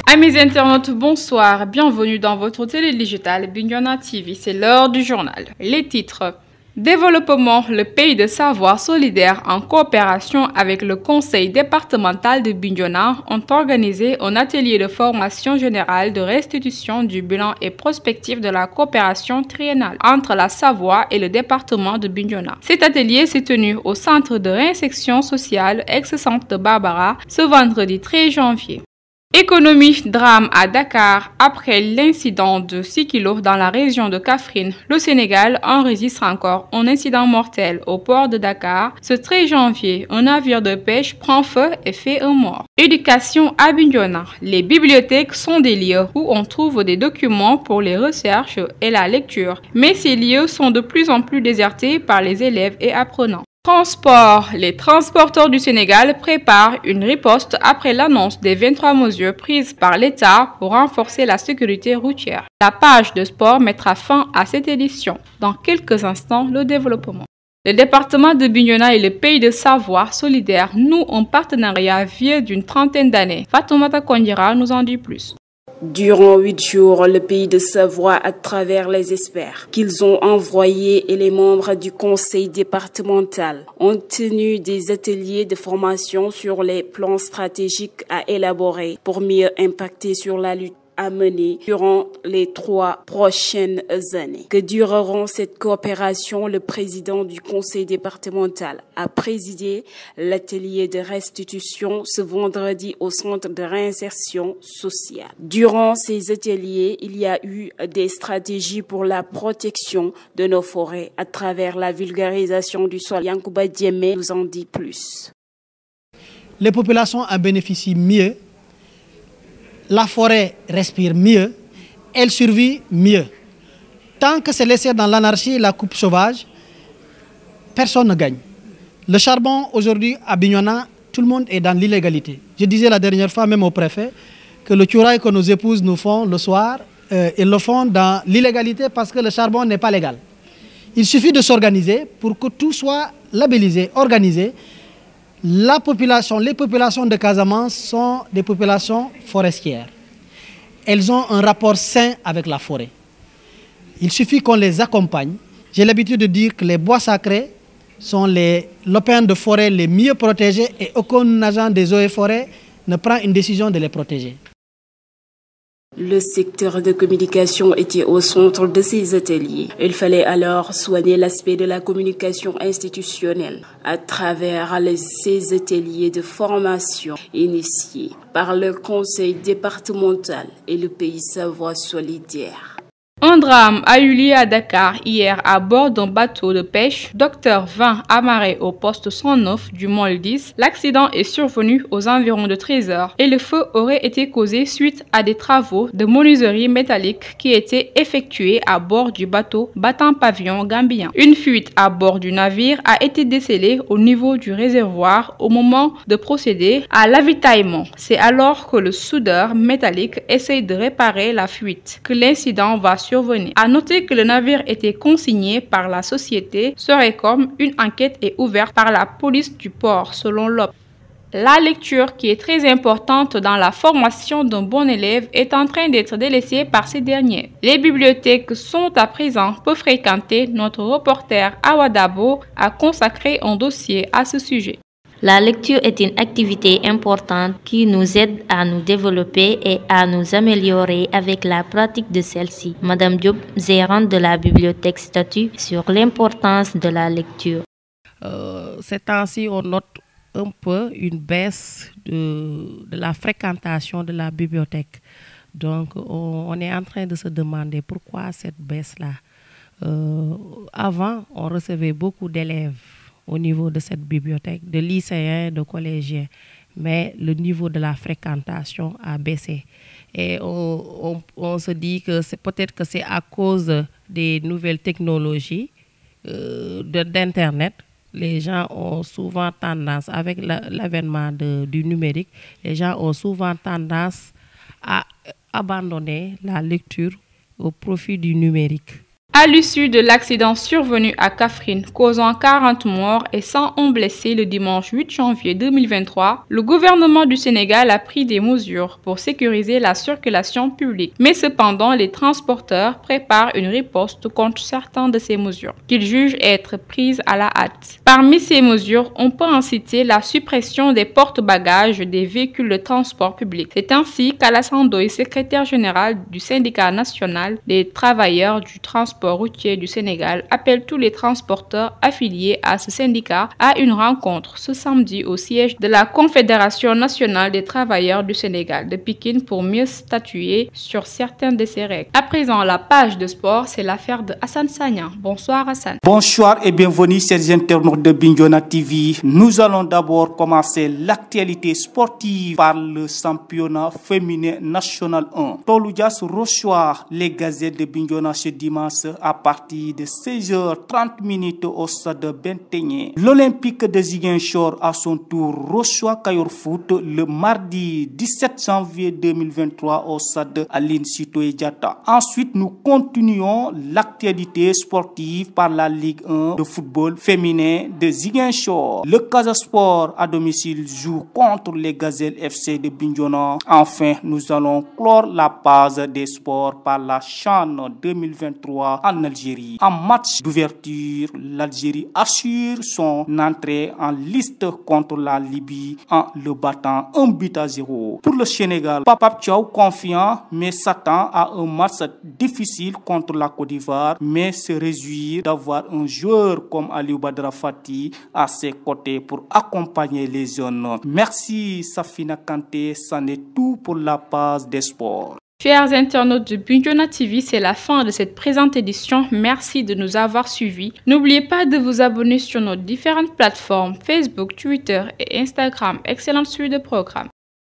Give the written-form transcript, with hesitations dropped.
Amis internautes, bonsoir, bienvenue dans votre télé digitale Bignona TV, c'est l'heure du journal. Les titres: Développement, le pays de savoir solidaire en coopération avec le conseil départemental de Bignona ont organisé un atelier de formation générale de restitution du bilan et prospective de la coopération triennale entre la Savoie et le département de Bignona. Cet atelier s'est tenu au centre de réinsertion sociale ex-centre de Barbara ce vendredi 13 janvier. Économie, drame à Dakar. Après l'incident de 6 kg dans la région de Kaffrine, le Sénégal enregistre encore un incident mortel au port de Dakar. Ce 13 janvier, un navire de pêche prend feu et fait un mort. Éducation à Bignona. Les bibliothèques sont des lieux où on trouve des documents pour les recherches et la lecture. Mais ces lieux sont de plus en plus désertés par les élèves et apprenants. Transport. Les transporteurs du Sénégal préparent une riposte après l'annonce des 23 mesures prises par l'État pour renforcer la sécurité routière. La page de sport mettra fin à cette édition. Dans quelques instants, le développement. Le département de Bignona et le pays de Savoie solidaire nouent un partenariat vieux d'une trentaine d'années. Fatoumata Kondira nous en dit plus. Durant 8 jours, le pays de Savoie, à travers les experts qu'ils ont envoyés et les membres du conseil départemental, ont tenu des ateliers de formation sur les plans stratégiques à élaborer pour mieux impacter sur la lutte à mener durant les 3 prochaines années. Que dureront cette coopération, le président du conseil départemental a présidé l'atelier de restitution ce vendredi au centre de réinsertion sociale. Durant ces ateliers, il y a eu des stratégies pour la protection de nos forêts à travers la vulgarisation du sol. Yankouba Diémé nous en dit plus. Les populations en bénéficient mieux. La forêt respire mieux, elle survit mieux. Tant que c'est laissé dans l'anarchie et la coupe sauvage, personne ne gagne. Le charbon, aujourd'hui, à Bignona, tout le monde est dans l'illégalité. Je disais la dernière fois, même au préfet, que le tchouraï que nos épouses nous font le soir, ils le font dans l'illégalité parce que le charbon n'est pas légal. Il suffit de s'organiser pour que tout soit labellisé, organisé. Les populations de Casamance sont des populations forestières. Elles ont un rapport sain avec la forêt. Il suffit qu'on les accompagne. J'ai l'habitude de dire que les bois sacrés sont les lopins de forêt les mieux protégés et aucun agent des eaux et forêts ne prend une décision de les protéger. Le secteur de communication était au centre de ces ateliers. Il fallait alors soigner l'aspect de la communication institutionnelle à travers ces ateliers de formation initiés par le conseil départemental et le pays Savoie solidaire. Un drame a eu lieu à Dakar hier à bord d'un bateau de pêche. Docteur 20 amarré au poste 109 du Môle 10. L'accident est survenu aux environs de 13 h et le feu aurait été causé suite à des travaux de menuiserie métallique qui étaient effectués à bord du bateau battant pavillon gambien. Une fuite à bord du navire a été décelée au niveau du réservoir au moment de procéder à l'avitaillement. C'est alors que le soudeur métallique essaye de réparer la fuite que l'incident va survenir. À noter que le navire était consigné par la société Sorecom. Une enquête est ouverte par la police du port selon l'OP. La lecture, qui est très importante dans la formation d'un bon élève, est en train d'être délaissée par ces derniers. Les bibliothèques sont à présent peu fréquentées. Notre reporter Awadabo a consacré un dossier à ce sujet. La lecture est une activité importante qui nous aide à nous développer et à nous améliorer avec la pratique de celle-ci. Madame Diop, gérante de la bibliothèque, statue sur l'importance de la lecture. Ces temps-ci, on note un peu une baisse de la fréquentation de la bibliothèque. Donc, on est en train de se demander pourquoi cette baisse-là. Avant, on recevait beaucoup d'élèves au niveau de cette bibliothèque, de lycéens, de collégiens, mais le niveau de la fréquentation a baissé. Et on se dit que c'est peut-être que c'est à cause des nouvelles technologies d'Internet. Les gens ont souvent tendance, avec l'avènement du numérique, les gens ont souvent tendance à abandonner la lecture au profit du numérique. À l'issue de l'accident survenu à Kaffrine, causant 40 morts et 101 blessés le dimanche 8 janvier 2023, le gouvernement du Sénégal a pris des mesures pour sécuriser la circulation publique. Mais cependant, les transporteurs préparent une riposte contre certaines de ces mesures, qu'ils jugent être prises à la hâte. Parmi ces mesures, on peut en citer la suppression des porte-bagages des véhicules de transport public. C'est ainsi qu'Alassane Ndoye, secrétaire général du syndicat national des travailleurs du transport routier du Sénégal, appelle tous les transporteurs affiliés à ce syndicat à une rencontre ce samedi au siège de la Confédération nationale des travailleurs du Sénégal de Pikine pour mieux statuer sur certaines de ces règles. À présent, la page de sport, c'est l'affaire de Hassan Sagna. Bonsoir Hassan. Bonsoir et bienvenue chers internautes de Bignona TV. Nous allons d'abord commencer l'actualité sportive par le championnat féminin national 1. Touloudias reçoit les Gazettes de Bignona ce dimanche à partir de 16h30 au stade de Benteñe. L'Olympique de Ziguinchor à son tour reçoit Kayor Foot le mardi 17 janvier 2023 au stade Aline Sitoé Diatta. Ensuite, nous continuons l'actualité sportive par la Ligue 1 de football féminin de Ziguinchor. Le Casa Sport à domicile joue contre les Gazelles FC de Bignona. Enfin, nous allons clore la page des sports par la CHAN 2023 en Algérie. En match d'ouverture, l'Algérie assure son entrée en liste contre la Libye en le battant 1-0. Pour le Sénégal, Pape Thiaw confiant mais s'attend à un match difficile contre la Côte d'Ivoire, mais se réjouit d'avoir un joueur comme Aliou Badara Fati à ses côtés pour accompagner les jeunes. Merci Safina Kanté, c'en est tout pour la page des sports. Chers internautes de Bignona TV, c'est la fin de cette présente édition. Merci de nous avoir suivis. N'oubliez pas de vous abonner sur nos différentes plateformes Facebook, Twitter et Instagram. Excellente suite de programme.